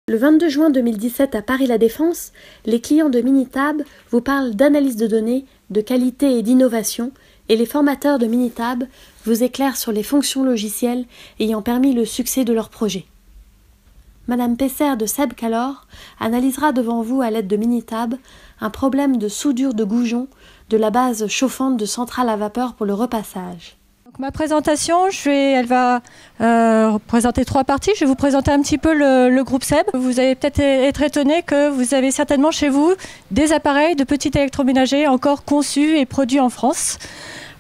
Le 22 juin 2017 à Paris La Défense, les clients de Minitab vous parlent d'analyse de données, de qualité et d'innovation, et les formateurs de Minitab vous éclairent sur les fonctions logicielles ayant permis le succès de leur projet. Madame Pesser de Seb Calor analysera devant vous à l'aide de Minitab un problème de soudure de goujon de la base chauffante de centrale à vapeur pour le repassage. Donc, ma présentation, elle va présenter trois parties. Je vais vous présenter un petit peu le groupe Seb. Vous allez peut-être être étonné que vous avez certainement chez vous des appareils de petits électroménagers encore conçus et produits en France.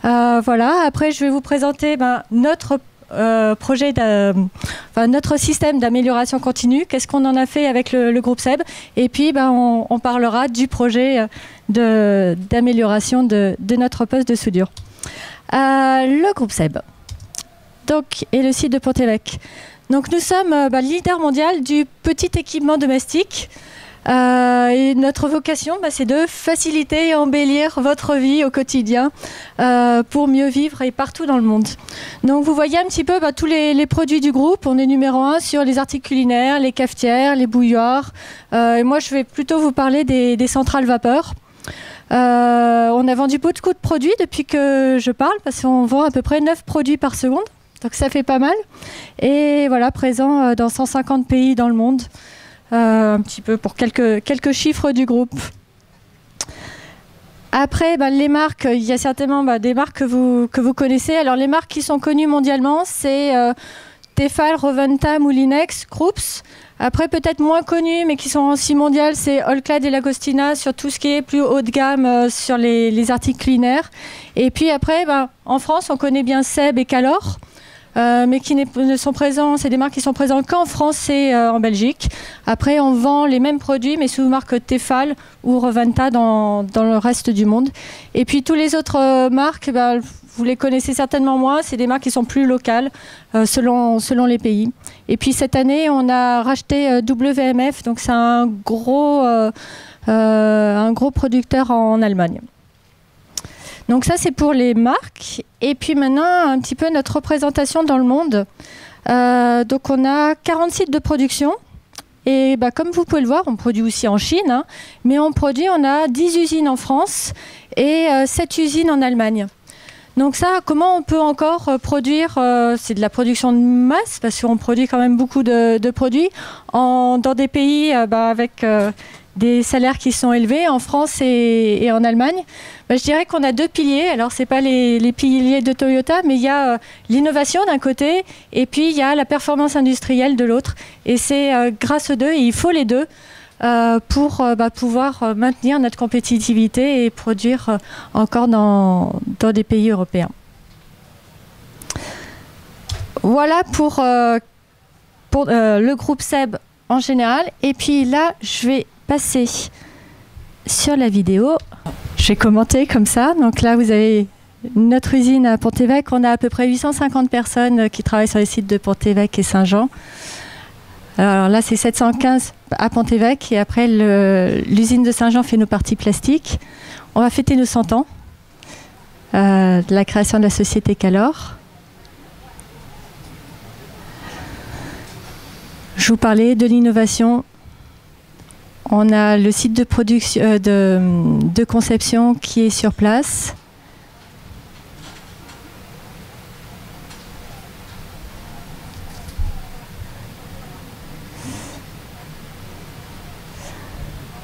Voilà. Après, je vais vous présenter notre notre système d'amélioration continue, qu'est-ce qu'on en a fait avec le groupe Seb, et puis on parlera du projet d'amélioration de notre poste de soudure. Le groupe Seb donc, et le site de Pont-Évêque. Donc nous sommes leader mondial du petit équipement domestique. Et notre vocation, c'est de faciliter et embellir votre vie au quotidien pour mieux vivre et partout dans le monde. Donc vous voyez un petit peu tous les produits du groupe. On est numéro 1 sur les articles culinaires, les cafetières, les bouilloires. Et moi, je vais plutôt vous parler des centrales vapeur. On a vendu beaucoup de produits depuis que je parle, parce qu'on vend à peu près 9 produits par seconde. Donc ça fait pas mal. Et voilà, présent dans 150 pays dans le monde. Un petit peu pour quelques chiffres du groupe. Après, les marques, il y a certainement des marques que vous connaissez. Alors les marques qui sont connues mondialement, c'est Tefal, Roventa, Moulinex, Krups. Après, peut-être moins connues, mais qui sont aussi mondiales, c'est All-Clad et Lagostina sur tout ce qui est plus haut de gamme sur les articles culinaires. Et puis après, en France, on connaît bien Seb et Calor. Mais qui ne sont présents, c'est des marques qui sont présentes qu'en France et en Belgique. Après, on vend les mêmes produits, mais sous marque Tefal ou Roventa dans le reste du monde. Et puis, tous les autres marques, vous les connaissez certainement moins. C'est des marques qui sont plus locales selon les pays. Et puis, cette année, on a racheté WMF. Donc, c'est un gros producteur en Allemagne. Donc ça, c'est pour les marques. Et puis maintenant, un petit peu notre représentation dans le monde. Donc on a 40 sites de production. Et comme vous pouvez le voir, on produit aussi en Chine. Mais on a 10 usines en France et 7 usines en Allemagne. Donc ça, comment on peut encore produire c'est de la production de masse, parce qu'on produit quand même beaucoup de produits dans des pays avec des salaires qui sont élevés, en France et en Allemagne. Je dirais qu'on a deux piliers. Alors, ce n'est pas les piliers de Toyota, mais il y a l'innovation d'un côté et puis il y a la performance industrielle de l'autre. Et c'est grâce aux deux, et il faut les deux, pour pouvoir maintenir notre compétitivité et produire encore dans des pays européens. Voilà pour le groupe Seb en général. Et puis là, je vais passer sur la vidéo. Je vais commenter comme ça. Donc là, vous avez notre usine à Pont-Évêque. On a à peu près 850 personnes qui travaillent sur les sites de Pont-Évêque et Saint-Jean. Alors là, c'est 715 à Pont-Évêque. Et après, l'usine de Saint-Jean fait nos parties plastiques. On va fêter nos 100 ans de la création de la société Calor. Je vous parlais de l'innovation. On a le site de production, de conception qui est sur place.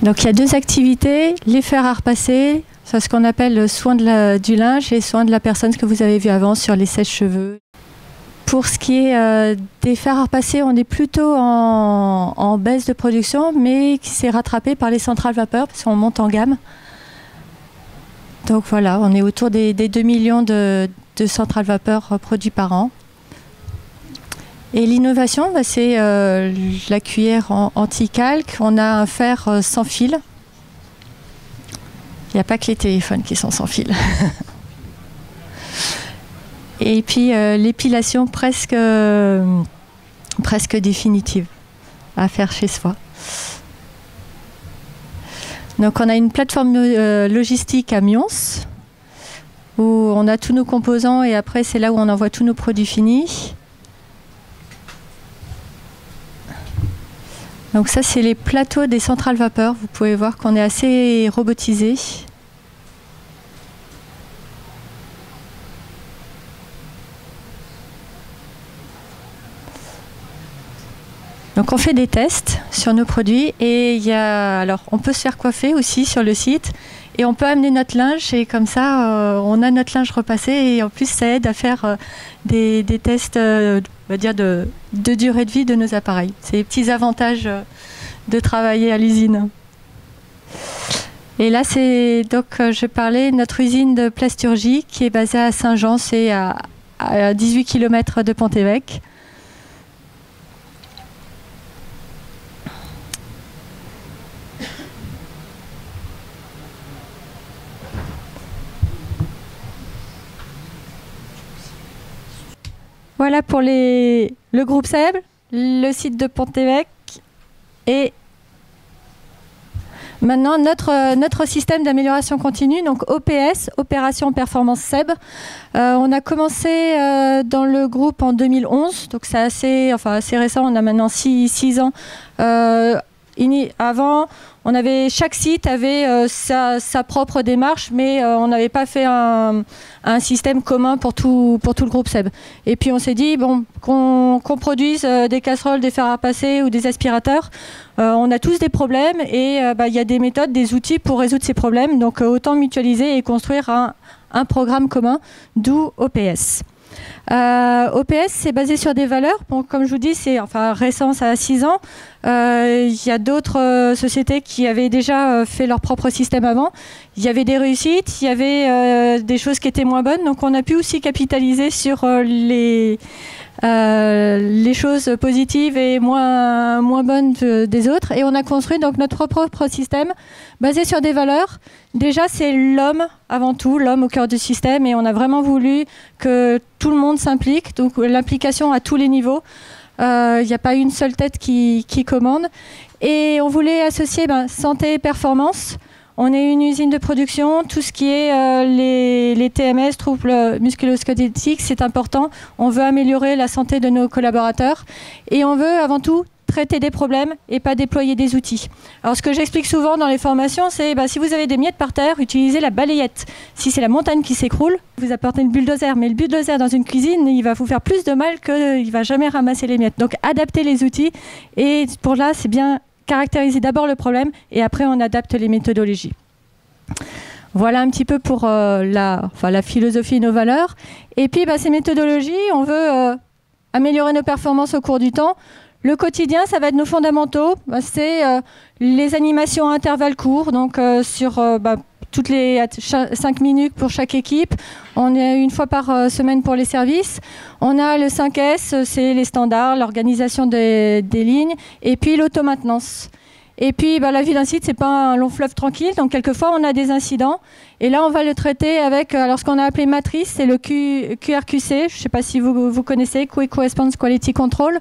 Donc il y a deux activités, les fers à repasser, c'est ce qu'on appelle le soin du linge et soin de la personne, ce que vous avez vu avant sur les sèche-cheveux. Pour ce qui est des fers à repasser, on est plutôt en baisse de production, mais qui s'est rattrapé par les centrales vapeur, parce qu'on monte en gamme. Donc voilà, on est autour des 2 millions de centrales vapeur produits par an. Et l'innovation, c'est la cuillère anti-calque. On a un fer sans fil. Il n'y a pas que les téléphones qui sont sans fil. Et puis l'épilation presque définitive à faire chez soi. Donc on a une plateforme logistique à Mions où on a tous nos composants et après c'est là où on envoie tous nos produits finis. Donc ça, c'est les plateaux des centrales vapeur. Vous pouvez voir qu'on est assez robotisé. Donc on fait des tests sur nos produits et alors on peut se faire coiffer aussi sur le site et on peut amener notre linge et comme ça on a notre linge repassé et en plus ça aide à faire des tests on va dire de durée de vie de nos appareils. C'est les petits avantages de travailler à l'usine. Et là c'est donc je parlais de notre usine de plasturgie qui est basée à Saint-Jean, c'est à 18 km de Pont-Évêque. Voilà pour le groupe SEB, le site de Pont-Évêque et maintenant notre système d'amélioration continue, donc OPS, Opération Performance SEB. On a commencé dans le groupe en 2011, donc c'est assez récent, on a maintenant 6 ans. Avant, chaque site avait sa propre démarche, mais on n'avait pas fait un système commun pour tout le groupe SEB. Et puis on s'est dit, bon, qu'on produise des casseroles, des fers à repasser ou des aspirateurs, on a tous des problèmes et y a des méthodes, des outils pour résoudre ces problèmes. Donc autant mutualiser et construire un programme commun, d'où OPS. OPS, c'est basé sur des valeurs. Bon, comme je vous dis, c'est récent, ça a 6 ans. Il y a d'autres sociétés qui avaient déjà fait leur propre système avant. Il y avait des réussites, il y avait des choses qui étaient moins bonnes. Donc on a pu aussi capitaliser sur les choses positives et moins bonnes des autres. Et on a construit donc notre propre système basé sur des valeurs. Déjà, c'est l'homme avant tout, l'homme au cœur du système. Et on a vraiment voulu que tout le monde s'implique, donc l'implication à tous les niveaux. Il n'y a pas une seule tête qui commande. Et on voulait associer santé et performance. On est une usine de production, tout ce qui est les TMS, troubles musculo-squelettiques, c'est important. On veut améliorer la santé de nos collaborateurs et on veut avant tout traiter des problèmes et pas déployer des outils. Alors ce que j'explique souvent dans les formations, c'est si vous avez des miettes par terre, utilisez la balayette. Si c'est la montagne qui s'écroule, vous apportez le bulldozer. Mais le bulldozer dans une cuisine, il va vous faire plus de mal qu'il ne va jamais ramasser les miettes. Donc adaptez les outils et pour là, c'est bien caractériser d'abord le problème et après on adapte les méthodologies. Voilà un petit peu pour la philosophie et nos valeurs. Et puis ces méthodologies, on veut améliorer nos performances au cours du temps. Le quotidien, ça va être nos fondamentaux. C'est les animations à intervalles courts, donc sur toutes les 5 minutes pour chaque équipe. On est une fois par semaine pour les services. On a le 5S, c'est les standards, l'organisation des lignes, et puis l'automaintenance. Et puis la vie d'un site, c'est pas un long fleuve tranquille, donc quelquefois on a des incidents. Et là, on va le traiter avec ce qu'on a appelé matrice, c'est le QRQC. Je ne sais pas si vous connaissez, Quick Response Quality Control.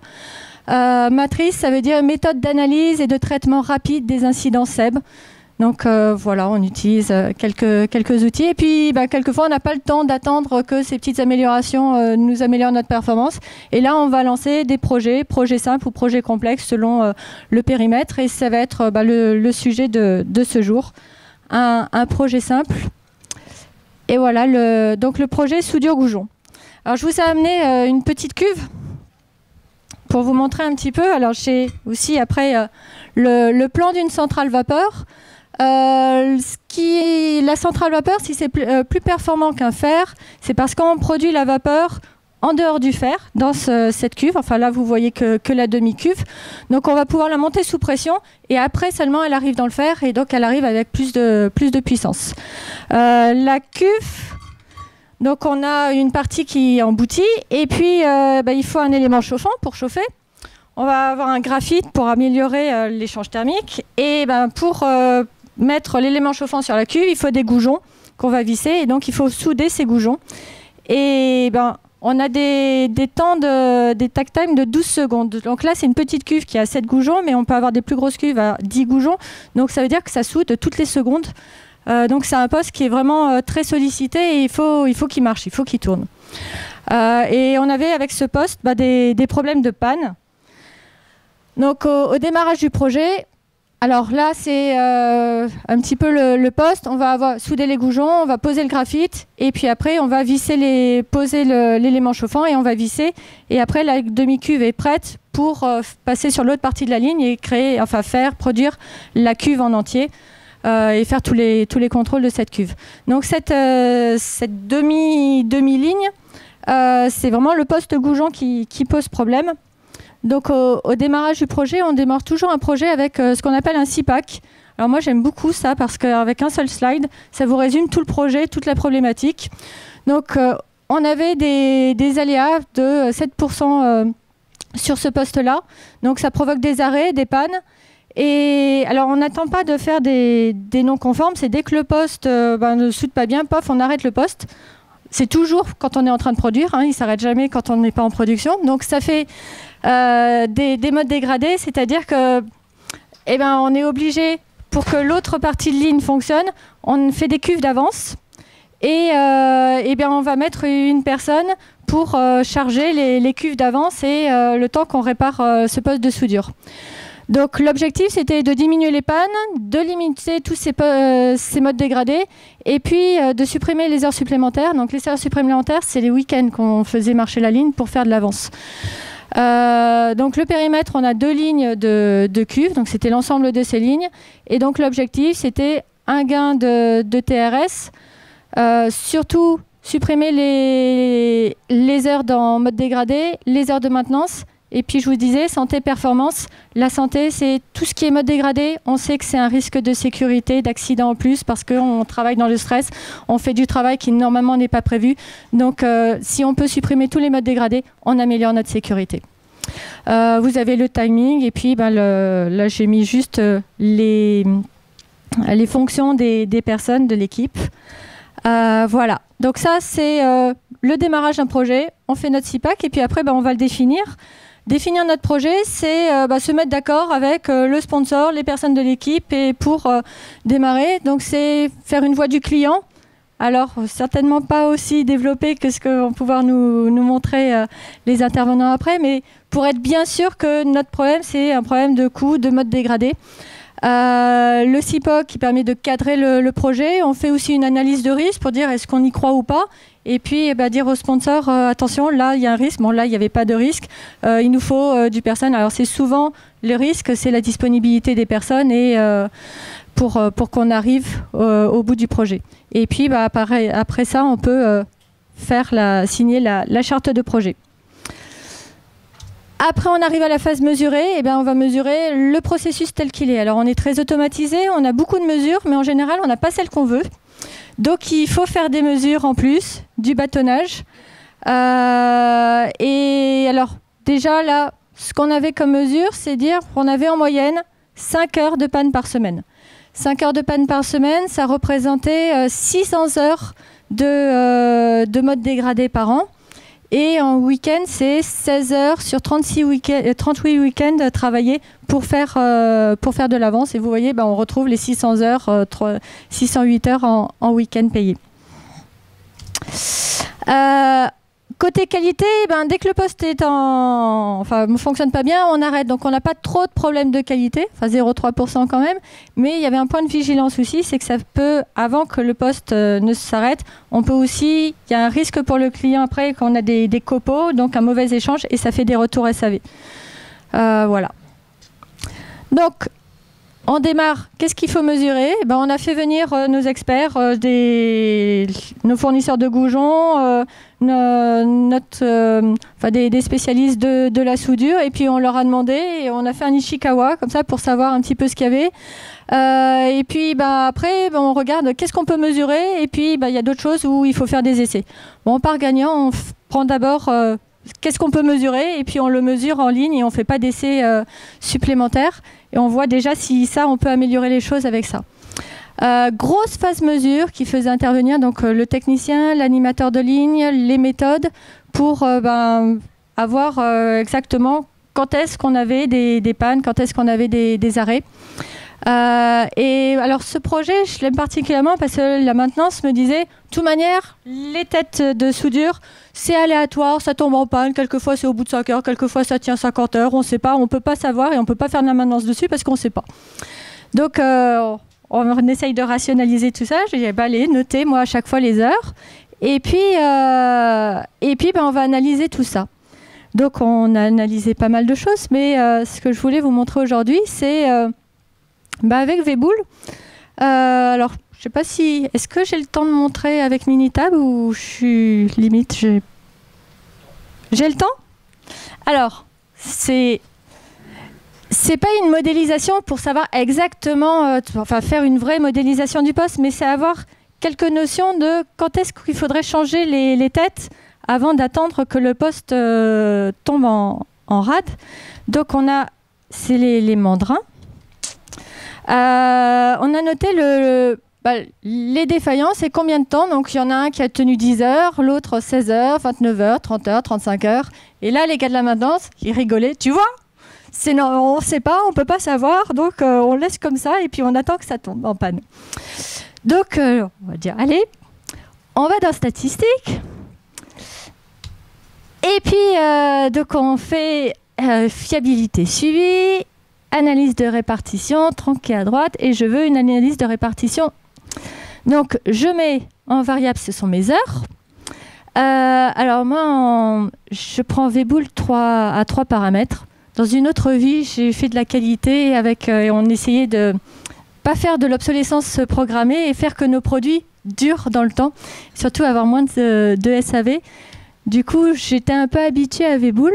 Matrice, ça veut dire méthode d'analyse et de traitement rapide des incidents SEB. Donc voilà, on utilise quelques outils. Et puis, quelquefois, on n'a pas le temps d'attendre que ces petites améliorations nous améliorent notre performance. Et là, on va lancer des projets simples ou projets complexes selon le périmètre. Et ça va être le sujet de ce jour. Un projet simple. Et voilà, donc le projet soudure-goujon. Alors, je vous ai amené une petite cuve pour vous montrer un petit peu. Alors, j'ai aussi après le plan d'une centrale vapeur. La centrale vapeur, si c'est plus performant qu'un fer, c'est parce qu'on produit la vapeur en dehors du fer, dans cette cuve. Enfin là, vous voyez que la demi-cuve. Donc on va pouvoir la monter sous pression et après seulement elle arrive dans le fer et donc elle arrive avec plus de puissance. La cuve, donc on a une partie qui emboutit et puis il faut un élément chauffant pour chauffer. On va avoir un graphite pour améliorer l'échange thermique et pour mettre l'élément chauffant sur la cuve, il faut des goujons qu'on va visser et donc il faut souder ces goujons. Et on a des takt time de 12 secondes. Donc là, c'est une petite cuve qui a 7 goujons, mais on peut avoir des plus grosses cuves à 10 goujons. Donc ça veut dire que ça soude toutes les secondes. Donc c'est un poste qui est vraiment très sollicité et il faut qu'il marche, il faut qu'il tourne. Et on avait avec ce poste des problèmes de panne. Donc au démarrage du projet, alors là c'est un petit peu le poste, on va souder les goujons, on va poser le graphite et puis après on va poser l'élément chauffant et on va visser et après la demi-cuve est prête pour passer sur l'autre partie de la ligne et produire la cuve en entier et faire tous les contrôles de cette cuve. Donc cette demi-ligne, c'est vraiment le poste goujon qui pose problème. Donc au démarrage du projet, on démarre toujours un projet avec ce qu'on appelle un CIPAC. Alors moi j'aime beaucoup ça parce qu'avec un seul slide, ça vous résume tout le projet, toute la problématique. Donc on avait des aléas de 7% sur ce poste-là. Donc ça provoque des arrêts, des pannes. Et alors on n'attend pas de faire des non-conformes, c'est dès que le poste ne soude pas bien, pof, on arrête le poste. C'est toujours quand on est en train de produire, hein, il ne s'arrête jamais quand on n'est pas en production. Donc ça fait des modes dégradés, c'est-à-dire que on est obligé, pour que l'autre partie de ligne fonctionne, on fait des cuves d'avance et on va mettre une personne pour charger les cuves d'avance et le temps qu'on répare ce poste de soudure. Donc l'objectif c'était de diminuer les pannes, de limiter tous ces modes dégradés et puis de supprimer les heures supplémentaires. Donc les heures supplémentaires c'est les week-ends qu'on faisait marcher la ligne pour faire de l'avance. Donc le périmètre, on a 2 lignes de cuves, donc c'était l'ensemble de ces lignes. Et donc l'objectif, c'était un gain de TRS, surtout supprimer les heures dans mode dégradé, les heures de maintenance. Et puis je vous disais, santé-performance, la santé, c'est tout ce qui est mode dégradé. On sait que c'est un risque de sécurité, d'accident en plus, parce qu'on travaille dans le stress, on fait du travail qui normalement n'est pas prévu. Donc si on peut supprimer tous les modes dégradés, on améliore notre sécurité. Vous avez le timing, et puis là j'ai mis juste les fonctions des personnes, de l'équipe. Voilà, donc ça c'est le démarrage d'un projet. On fait notre CIPAC, et puis après on va le définir. Définir notre projet, c'est se mettre d'accord avec le sponsor, les personnes de l'équipe et pour démarrer. Donc c'est faire une voix du client. Alors certainement pas aussi développé que ce que vont pouvoir nous montrer les intervenants après, mais pour être bien sûr que notre problème c'est un problème de coût, de mode dégradé. Le CIPOC qui permet de cadrer le projet. On fait aussi une analyse de risque pour dire est-ce qu'on y croit ou pas. Et puis dire aux sponsors, attention, là il y a un risque. Bon là il n'y avait pas de risque. Il nous faut du personnel. Alors c'est souvent le risque, c'est la disponibilité des personnes et pour qu'on arrive au bout du projet. Et puis après ça, on peut signer la charte de projet. Après, on arrive à la phase mesurée, on va mesurer le processus tel qu'il est. Alors, on est très automatisé, on a beaucoup de mesures, mais en général, on n'a pas celles qu'on veut. Donc, il faut faire des mesures en plus, du bâtonnage. Et alors, déjà, là, ce qu'on avait comme mesure, c'est dire qu'on avait en moyenne 5 heures de panne par semaine. 5 heures de panne par semaine, ça représentait 600 heures de mode dégradé par an. Et en week-end, c'est 16 heures sur 38 week-ends travaillés pour faire de l'avance. Et vous voyez, on retrouve les 600 heures, 608 heures en week-end payés. Côté qualité, dès que le poste ne fonctionne pas bien, on arrête. Donc on n'a pas trop de problèmes de qualité, 0,3% quand même. Mais il y avait un point de vigilance aussi, c'est que ça peut, avant que le poste ne s'arrête, il y a un risque pour le client après quand on a des copeaux, donc un mauvais échange, et ça fait des retours SAV. Voilà. Donc, on démarre. Qu'est-ce qu'il faut mesurer ? On a fait venir nos experts, nos fournisseurs de goujons, des spécialistes de la soudure, et puis on leur a demandé, et on a fait un Ishikawa comme ça pour savoir un petit peu ce qu'il y avait. Et puis après, on regarde qu'est-ce qu'on peut mesurer, et puis il y a d'autres choses où il faut faire des essais. Bon, par gagnant, on prend d'abord qu'est-ce qu'on peut mesurer, et puis on le mesure en ligne et on ne fait pas d'essais supplémentaires. Et on voit déjà si on peut améliorer les choses avec ça. Grosse phase mesure qui faisait intervenir donc, le technicien, l'animateur de ligne, les méthodes pour avoir exactement quand est-ce qu'on avait des pannes, quand est-ce qu'on avait des arrêts. Et alors ce projet, je l'aime particulièrement parce que la maintenance me disait, de toute manière, les têtes de soudure, c'est aléatoire, ça tombe en panne, quelquefois c'est au bout de 5 heures, quelquefois ça tient 50 heures, on ne sait pas, on ne peut pas savoir et on ne peut pas faire de la maintenance dessus parce qu'on ne sait pas. Donc on essaye de rationaliser tout ça, j'ai dit, allez, notez moi à chaque fois les heures et puis on va analyser tout ça. Donc on a analysé pas mal de choses, mais ce que je voulais vous montrer aujourd'hui, c'est avec Vebool. Alors, je sais pas si... Est-ce que j'ai le temps de montrer avec Minitab ou je suis limite... J'ai le temps? Alors, c'est pas une modélisation pour savoir exactement... enfin, faire une vraie modélisation du poste, mais c'est avoir quelques notions de quand est-ce qu'il faudrait changer les têtes avant d'attendre que le poste tombe en rade. Donc, c'est les mandrins. On a noté les défaillances et combien de temps. Donc, il y en a un qui a tenu 10 heures, l'autre 16 heures, 29 heures, 30 heures, 35 heures. Et là, les gars de la maintenance, ils rigolaient. Tu vois, on ne sait pas, on ne peut pas savoir. Donc, on laisse comme ça et puis on attend que ça tombe en panne. Donc, on va dire, allez, on va dans statistiques. Et puis, donc, on fait fiabilité suivie, analyse de répartition, tronqué à droite, et je veux une analyse de répartition. Donc, je mets en variable, ce sont mes heures. Alors, moi, je prends Vebool à 3 paramètres. Dans une autre vie, j'ai fait de la qualité on essayait de pas faire de l'obsolescence programmée et faire que nos produits durent dans le temps, surtout avoir moins de SAV. Du coup, j'étais un peu habituée à Vebool.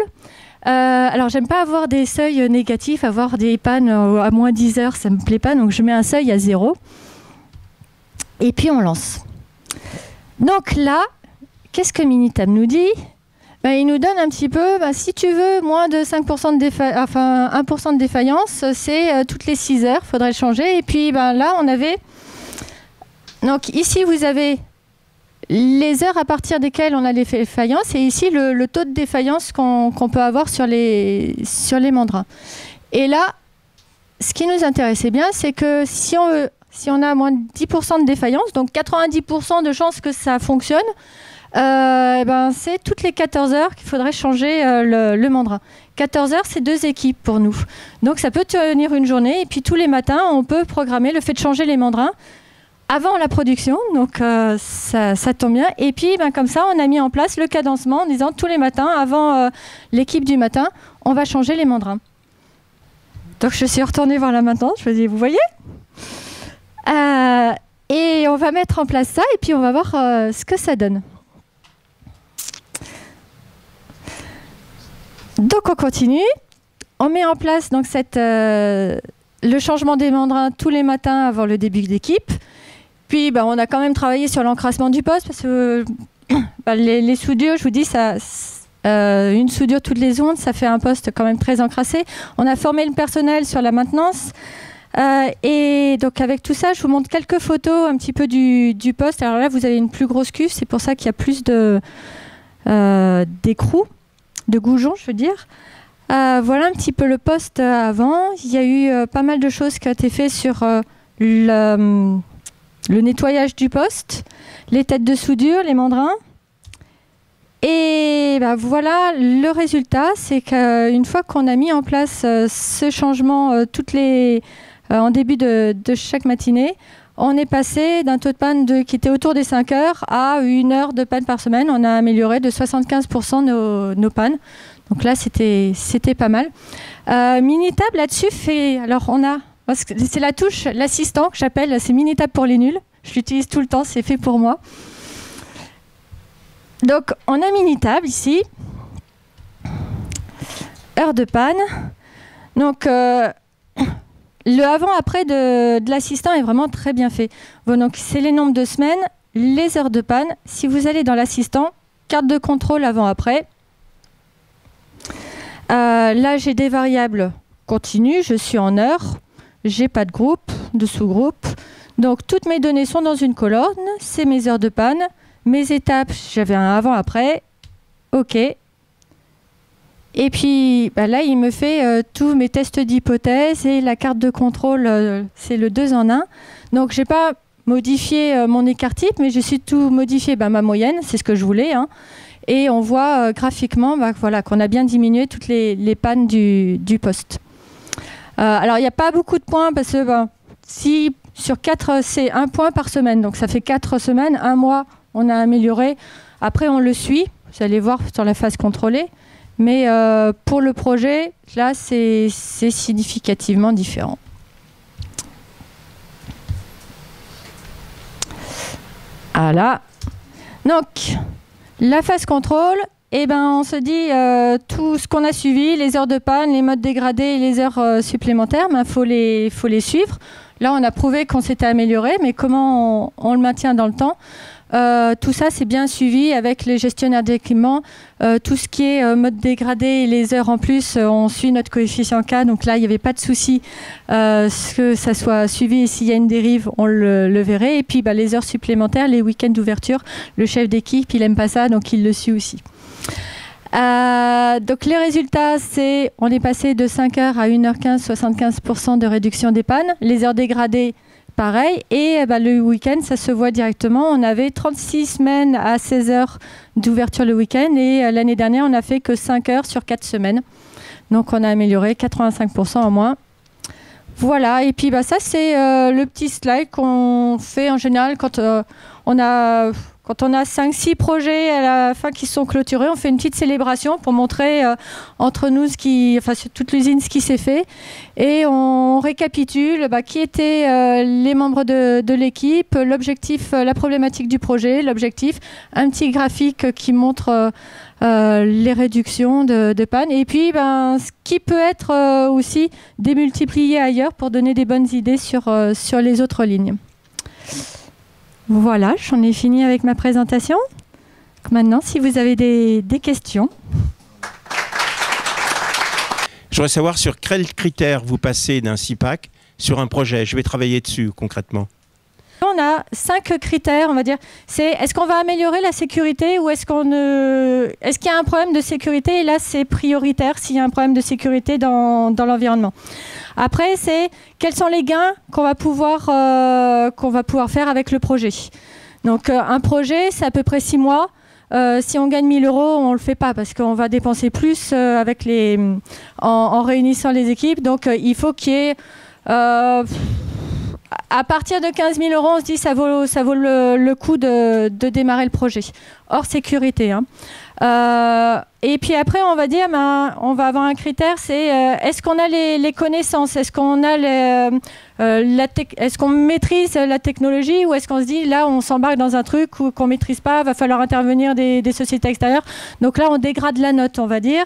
Alors, j'aime pas avoir des seuils négatifs, avoir des pannes à moins 10 heures, ça me plaît pas, donc je mets un seuil à 0. Et puis, on lance. Donc là, qu'est-ce que Minitab nous dit? Il nous donne un petit peu, si tu veux moins de 5% de 1% de défaillance, c'est toutes les 6 heures, il faudrait le changer. Et puis là, on avait... Donc ici, vous avez les heures à partir desquelles on a les défaillances et ici, le taux de défaillance qu'on peut avoir sur les mandrins. Et là, ce qui nous intéressait bien, c'est que si on a moins de 10% de défaillance, donc 90% de chances que ça fonctionne, c'est toutes les 14 heures qu'il faudrait changer le mandrin. 14 heures, c'est 2 équipes pour nous. Donc ça peut tenir une journée et puis tous les matins, on peut programmer le fait de changer les mandrins avant la production, donc ça tombe bien. Et puis comme ça, on a mis en place le cadencement en disant tous les matins, avant l'équipe du matin, on va changer les mandrins. Donc je suis retournée voir la maintenance, je me dis, vous voyez et on va mettre en place ça et puis on va voir ce que ça donne. Donc on continue, on met en place donc le changement des mandrins tous les matins avant le début d'équipe. Puis on a quand même travaillé sur l'encrassement du poste parce que les soudures, je vous dis, une soudure toutes les ondes, ça fait un poste quand même très encrassé. On a formé le personnel sur la maintenance. Et donc avec tout ça, je vous montre quelques photos un petit peu du poste. Alors là, vous avez une plus grosse cuve, c'est pour ça qu'il y a plus d'écrous, de goujons, je veux dire. Voilà un petit peu le poste avant. Il y a eu pas mal de choses qui ont été faites sur le nettoyage du poste, les têtes de soudure, les mandrins. Et voilà, le résultat, c'est qu'une fois qu'on a mis en place ce changement en début de chaque matinée, on est passé d'un taux de panne qui était autour des 5 heures à 1 heure de panne par semaine. On a amélioré de 75% nos pannes. Donc là, c'était pas mal. Minitab, là-dessus, c'est la touche, l'assistant que j'appelle, c'est Minitab pour les nuls. Je l'utilise tout le temps, c'est fait pour moi. Donc, on a Minitab ici. Heure de panne. Donc, le avant-après de l'assistant est vraiment très bien fait. Bon, donc, c'est les nombres de semaines, les heures de panne. Si vous allez dans l'assistant, carte de contrôle avant-après. Là, j'ai des variables continues. Je suis en heure. J'ai pas de groupe, de sous-groupe. Donc, toutes mes données sont dans une colonne. C'est mes heures de panne. Mes étapes, j'avais un avant-après. OK. Et puis là, il me fait tous mes tests d'hypothèse et la carte de contrôle, c'est le 2 en 1. Donc, je n'ai pas modifié mon écart type, mais j'ai surtout modifié ma moyenne, c'est ce que je voulais. Hein. Et on voit graphiquement voilà, qu'on a bien diminué toutes les pannes du poste. Alors, il n'y a pas beaucoup de points parce que si sur 4, c'est 1 point par semaine. Donc, ça fait 4 semaines, 1 mois, on a amélioré. Après, on le suit. Vous allez voir sur la phase contrôlée. Mais pour le projet, là, c'est significativement différent. Voilà. Donc, la phase contrôle, on se dit tout ce qu'on a suivi, les heures de panne, les modes dégradés et les heures supplémentaires, faut les suivre. Là, on a prouvé qu'on s'était amélioré, mais comment on le maintient dans le temps? Tout ça, c'est bien suivi avec les gestionnaires d'équipement. Tout ce qui est mode dégradé et les heures en plus, on suit notre coefficient K. Donc là, il n'y avait pas de souci que ça soit suivi. Et s'il y a une dérive, on le verrait. Et puis, les heures supplémentaires, les week-ends d'ouverture, le chef d'équipe, il n'aime pas ça, donc il le suit aussi. Donc les résultats, on est passé de 5 heures à 1h15, 75% de réduction des pannes. Les heures dégradées, pareil. Et le week-end, ça se voit directement. On avait 36 semaines à 16 heures d'ouverture le week-end. Et l'année dernière, on n'a fait que 5 heures sur 4 semaines. Donc on a amélioré 85% en moins. Voilà. Et puis ça, c'est le petit slide qu'on fait en général quand on a 5-6 projets à la fin qui sont clôturés. On fait une petite célébration pour montrer entre nous, sur toute l'usine, ce qui s'est fait. Et on récapitule qui étaient les membres de l'équipe, l'objectif, la problématique du projet, l'objectif, un petit graphique qui montre les réductions de panne. Et puis, ce qui peut être aussi démultiplié ailleurs pour donner des bonnes idées sur les autres lignes. Voilà, j'en ai fini avec ma présentation. Maintenant, si vous avez des questions. Je voudrais savoir sur quels critères vous passez d'un CIPAC sur un projet. Je vais travailler dessus concrètement. On a 5 critères, on va dire. C'est est-ce qu'on va améliorer la sécurité ou est-ce qu'il y a un problème de sécurité? Et là, c'est prioritaire s'il y a un problème de sécurité dans l'environnement. Après, c'est quels sont les gains qu'on va pouvoir faire avec le projet. Donc, un projet, c'est à peu près 6 mois. Si on gagne 1 000 €, on ne le fait pas parce qu'on va dépenser plus en réunissant les équipes. Donc, il faut qu'il y ait... à partir de 15 000 €, on se dit ça vaut le coup de démarrer le projet. Hors sécurité. Hein. Et puis après, on va dire, on va avoir un critère, c'est est-ce qu'on a les connaissances, est-ce qu'on a est-ce qu'on maîtrise la technologie ou est-ce qu'on se dit là on s'embarque dans un truc qu'on maîtrise pas, va falloir intervenir des sociétés extérieures. Donc là on dégrade la note, on va dire.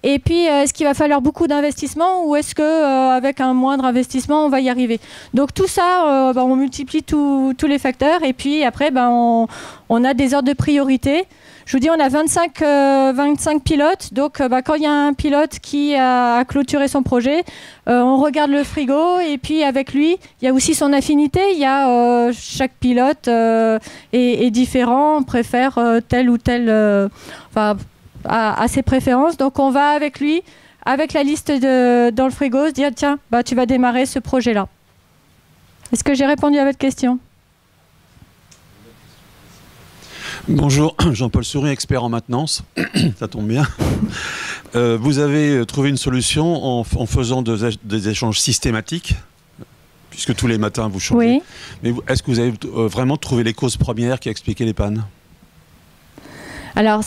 Et puis est-ce qu'il va falloir beaucoup d'investissement ou est-ce que avec un moindre investissement on va y arriver. Donc tout ça, on multiplie tous les facteurs et puis après on a des ordres de priorité. Je vous dis, on a 25 pilotes. Donc, quand il y a un pilote qui a clôturé son projet, on regarde le frigo. Et puis, avec lui, il y a aussi son affinité. Il y a chaque pilote est différent. On préfère tel ou tel... à ses préférences. Donc, on va avec lui, avec la liste dans le frigo, se dire, tiens, tu vas démarrer ce projet-là. Est-ce que j'ai répondu à votre question ? Bonjour, Jean-Paul Souris, expert en maintenance. Ça tombe bien. Vous avez trouvé une solution en faisant des échanges systématiques, puisque tous les matins vous changez. Oui. Mais est-ce que vous avez vraiment trouvé les causes premières qui expliquaient les pannes? Alors,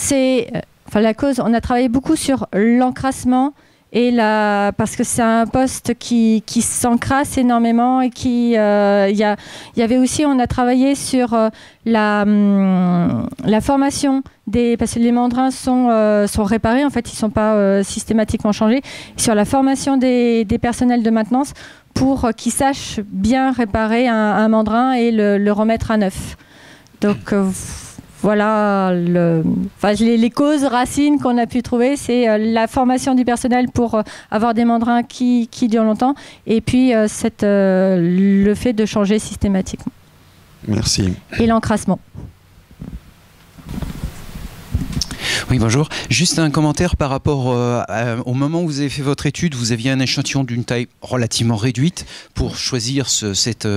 la cause, on a travaillé beaucoup sur l'encrassement. Parce que c'est un poste qui s'encrasse énormément et il y avait aussi, on a travaillé sur la formation parce que les mandrins sont réparés, en fait, ils ne sont pas systématiquement changés, sur la formation des personnels de maintenance pour qu'ils sachent bien réparer un mandrin et le remettre à neuf. Donc, voilà, les causes racines qu'on a pu trouver, c'est la formation du personnel pour avoir des mandrins qui durent longtemps et puis le fait de changer systématiquement. Merci. Et l'encrassement. Oui, bonjour. Juste un commentaire par rapport au moment où vous avez fait votre étude, vous aviez un échantillon d'une taille relativement réduite pour choisir cette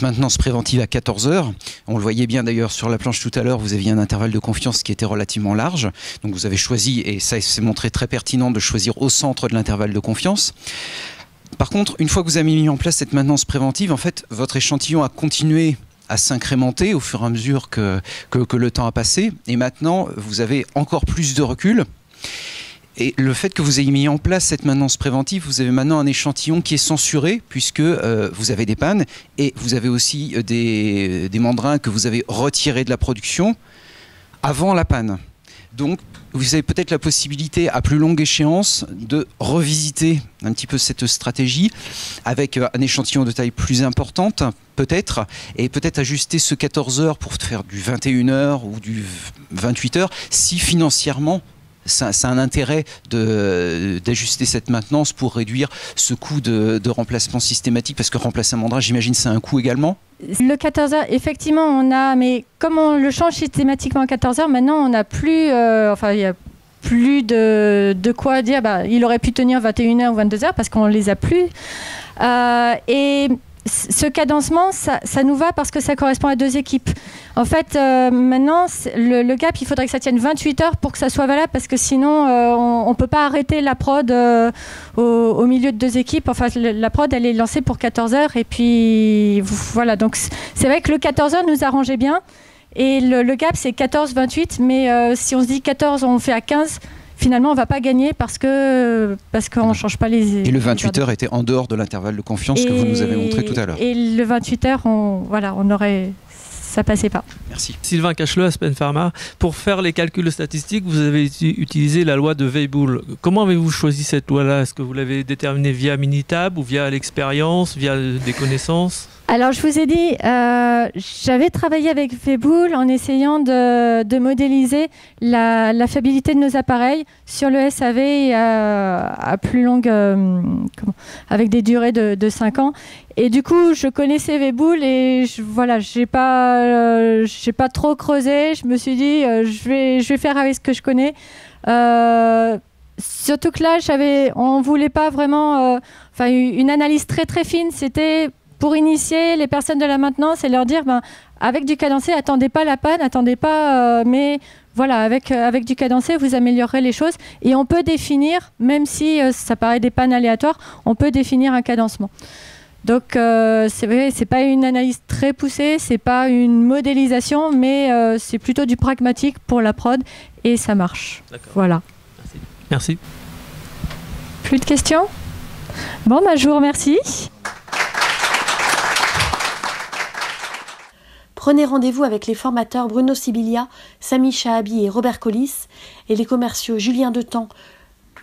maintenance préventive à 14 heures. On le voyait bien d'ailleurs sur la planche tout à l'heure, vous aviez un intervalle de confiance qui était relativement large. Donc vous avez choisi, et ça s'est montré très pertinent, de choisir au centre de l'intervalle de confiance. Par contre, une fois que vous avez mis en place cette maintenance préventive, en fait, votre échantillon a continué à s'incrémenter au fur et à mesure que le temps a passé. Et maintenant, vous avez encore plus de recul. Et le fait que vous ayez mis en place cette maintenance préventive, vous avez maintenant un échantillon qui est censuré, puisque vous avez des pannes, et vous avez aussi des mandrins que vous avez retirés de la production avant la panne. Donc, vous avez peut-être la possibilité, à plus longue échéance, de revisiter un petit peu cette stratégie avec un échantillon de taille plus importante, peut-être, et peut-être ajuster ce 14 heures pour faire du 21 heures ou du 28 heures, si financièrement, ça a un intérêt d'ajuster cette maintenance pour réduire ce coût de remplacement systématique, parce que remplacer un mandrin, j'imagine, c'est un coût également. Le 14 heures, effectivement, on a, mais comme on le change systématiquement à 14 heures, maintenant on n'a plus, il n'y a plus de quoi dire, il aurait pu tenir 21 heures ou 22 heures parce qu'on ne les a plus. Et ce cadencement, ça nous va parce que ça correspond à 2 équipes. En fait, maintenant, le gap, il faudrait que ça tienne 28 heures pour que ça soit valable, parce que sinon, on ne peut pas arrêter la prod au milieu de 2 équipes. Enfin, la prod, elle est lancée pour 14 heures. Et puis, voilà. Donc, c'est vrai que le 14 heures nous arrangeait bien. Et le gap, c'est 14-28. Mais si on se dit 14, on fait à 15... Finalement, on ne va pas gagner parce qu'on ne change pas les... Et le 28 heures était en dehors de l'intervalle de confiance que vous nous avez montré tout à l'heure. Et le 28 heures, ça passait pas. Merci. Sylvain Cacheleux, Aspen Pharma. Pour faire les calculs statistiques, vous avez utilisé la loi de Weibull. Comment avez-vous choisi cette loi-là? Est-ce que vous l'avez déterminée via Minitab ou via l'expérience, via des connaissances? Alors, je vous ai dit, j'avais travaillé avec Weibull en essayant de modéliser la fiabilité de nos appareils sur le SAV à plus longue, avec des durées de 5 ans. Et du coup, je connaissais Weibull et j'ai pas trop creusé. Je me suis dit, je vais faire avec ce que je connais. Surtout que là, on voulait pas vraiment, une analyse très très fine. C'était pour initier les personnes de la maintenance et leur dire, avec du cadencé, attendez pas la panne, attendez pas, mais voilà, avec du cadencé, vous améliorerez les choses. Et on peut définir, même si ça paraît des pannes aléatoires, on peut définir un cadencement. Donc, c'est vrai, c'est pas une analyse très poussée, c'est pas une modélisation, mais c'est plutôt du pragmatique pour la prod et ça marche. Voilà. Merci. Plus de questions? Bon, je vous remercie. Prenez rendez-vous avec les formateurs Bruno Sibilia, Sami Chahabi et Robert Collis et les commerciaux Julien Detemps,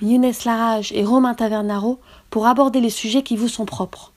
Younes Larage et Romain Tavernaro pour aborder les sujets qui vous sont propres.